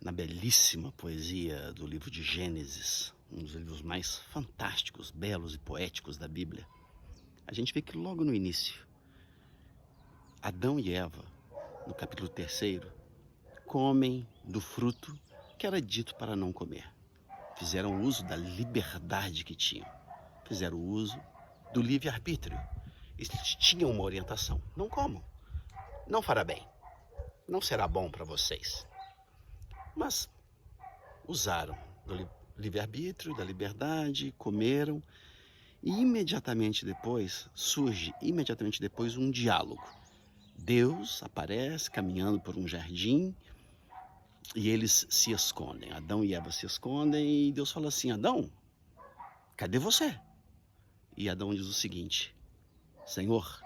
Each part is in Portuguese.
Na belíssima poesia do livro de Gênesis, um dos livros mais fantásticos, belos e poéticos da Bíblia, a gente vê que logo no início, Adão e Eva, no capítulo 3º, comem do fruto que era dito para não comer. Fizeram uso da liberdade que tinham. Fizeram uso do livre-arbítrio. Eles tinham uma orientação. Não comam. Não fará bem. Não será bom para vocês. Mas usaram do livre-arbítrio, da liberdade, comeram. E imediatamente depois, surge um diálogo. Deus aparece caminhando por um jardim e eles se escondem. Adão e Eva se escondem e Deus fala assim: Adão, cadê você? E Adão diz o seguinte: Senhor,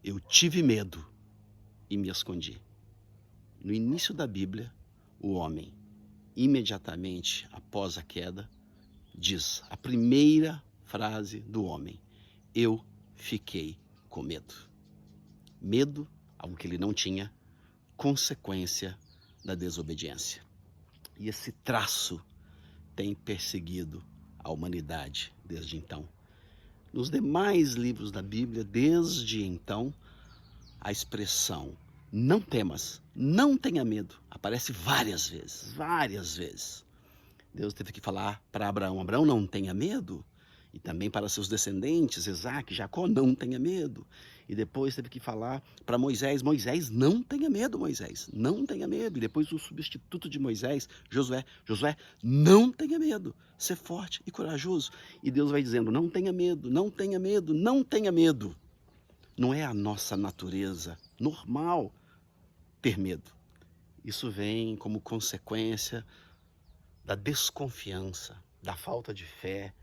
eu tive medo e me escondi. No início da Bíblia, o homem, imediatamente após a queda, diz a primeira frase do homem: eu fiquei com medo. Medo, algo que ele não tinha, consequência da desobediência. E esse traço tem perseguido a humanidade desde então. Nos demais livros da Bíblia, desde então, a expressão não temas, não tenha medo, aparece várias vezes. Deus teve que falar para Abraão: Abraão, não tenha medo. E também para seus descendentes, Isaac, Jacó, não tenha medo. E depois teve que falar para Moisés: Moisés, não tenha medo, Moisés, não tenha medo. E depois o substituto de Moisés, Josué, Josué, não tenha medo, ser forte e corajoso. E Deus vai dizendo: não tenha medo, não tenha medo, não tenha medo. Não é a nossa natureza normal ter medo. Isso vem como consequência da desconfiança, da falta de fé,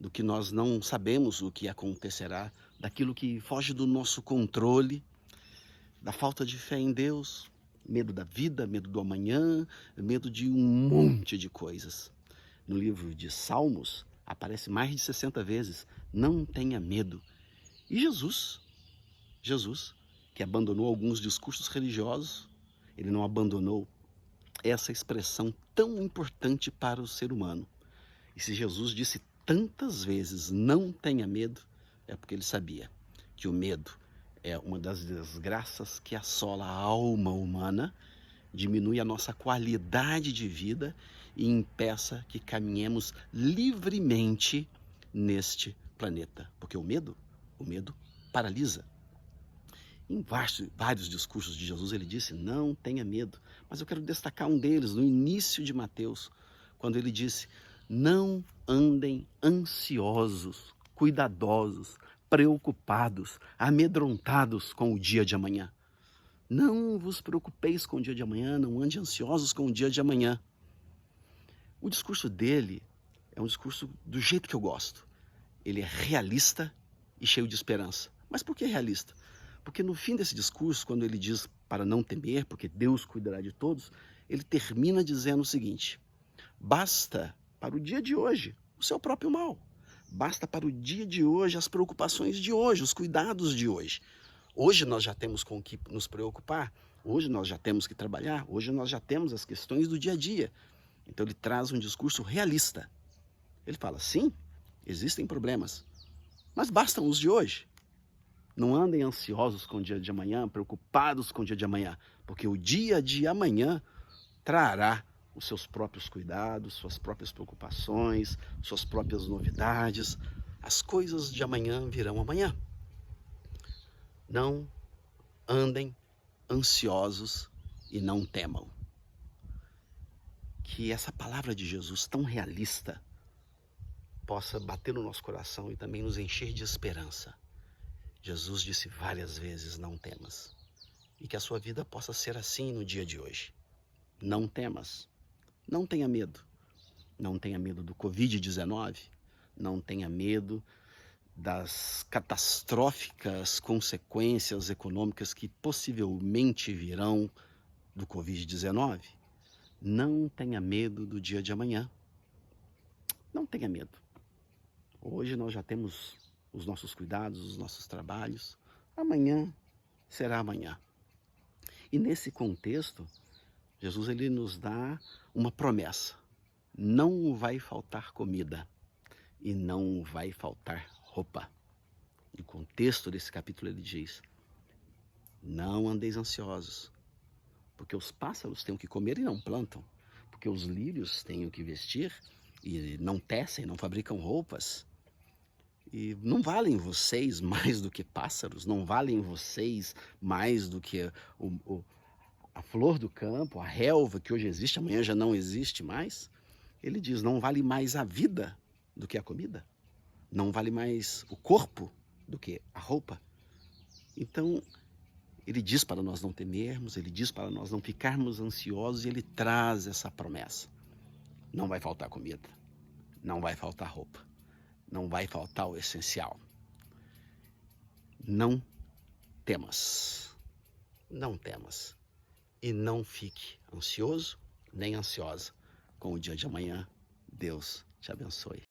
do que nós não sabemos o que acontecerá, daquilo que foge do nosso controle, da falta de fé em Deus, medo da vida, medo do amanhã, medo de um monte de coisas. No livro de Salmos, aparece mais de 60 vezes: não tenha medo. E Jesus, que abandonou alguns discursos religiosos, ele não abandonou essa expressão tão importante para o ser humano. E se Jesus disse tantas vezes não tenha medo, é porque ele sabia que o medo é uma das desgraças que assola a alma humana, diminui a nossa qualidade de vida e impeça que caminhemos livremente neste planeta. Porque o medo paralisa. Em vários discursos de Jesus ele disse: não tenha medo. Mas eu quero destacar um deles, no início de Mateus, quando ele disse: não andem ansiosos, cuidadosos, preocupados, amedrontados com o dia de amanhã. Não vos preocupeis com o dia de amanhã, não ande ansiosos com o dia de amanhã. O discurso dele é um discurso do jeito que eu gosto. Ele é realista e cheio de esperança. Mas por que realista? Porque no fim desse discurso, quando ele diz para não temer, porque Deus cuidará de todos, ele termina dizendo o seguinte: basta para o dia de hoje o seu próprio mal. Basta para o dia de hoje as preocupações de hoje, os cuidados de hoje. Hoje nós já temos com o que nos preocupar, hoje nós já temos que trabalhar, hoje nós já temos as questões do dia a dia. Então ele traz um discurso realista. Ele fala: sim, existem problemas, mas bastam os de hoje. Não andem ansiosos com o dia de amanhã, preocupados com o dia de amanhã, porque o dia de amanhã trará os seus próprios cuidados, suas próprias preocupações, suas próprias novidades. As coisas de amanhã virão amanhã. Não andem ansiosos e não temam. Que essa palavra de Jesus tão realista possa bater no nosso coração e também nos encher de esperança. Jesus disse várias vezes: não temas. E que a sua vida possa ser assim no dia de hoje. Não temas. Não tenha medo. Não tenha medo do Covid-19. Não tenha medo das catastróficas consequências econômicas que possivelmente virão do Covid-19. Não tenha medo do dia de amanhã. Não tenha medo. Hoje nós já temos os nossos cuidados, os nossos trabalhos. Amanhã será amanhã. E nesse contexto, Jesus ele nos dá uma promessa. Não vai faltar comida e não vai faltar roupa. No contexto desse capítulo ele diz: não andeis ansiosos, porque os pássaros têm o que comer e não plantam, porque os lírios têm o que vestir e não tecem, não fabricam roupas. E não valem vocês mais do que pássaros? Não valem vocês mais do que a flor do campo, a relva que hoje existe, amanhã já não existe mais? Ele diz: não vale mais a vida do que a comida? Não vale mais o corpo do que a roupa? Então, ele diz para nós não temermos, ele diz para nós não ficarmos ansiosos e ele traz essa promessa. Não vai faltar comida, não vai faltar roupa, não vai faltar o essencial. Não temas, não temas e não fique ansioso nem ansiosa com o dia de amanhã. Deus te abençoe.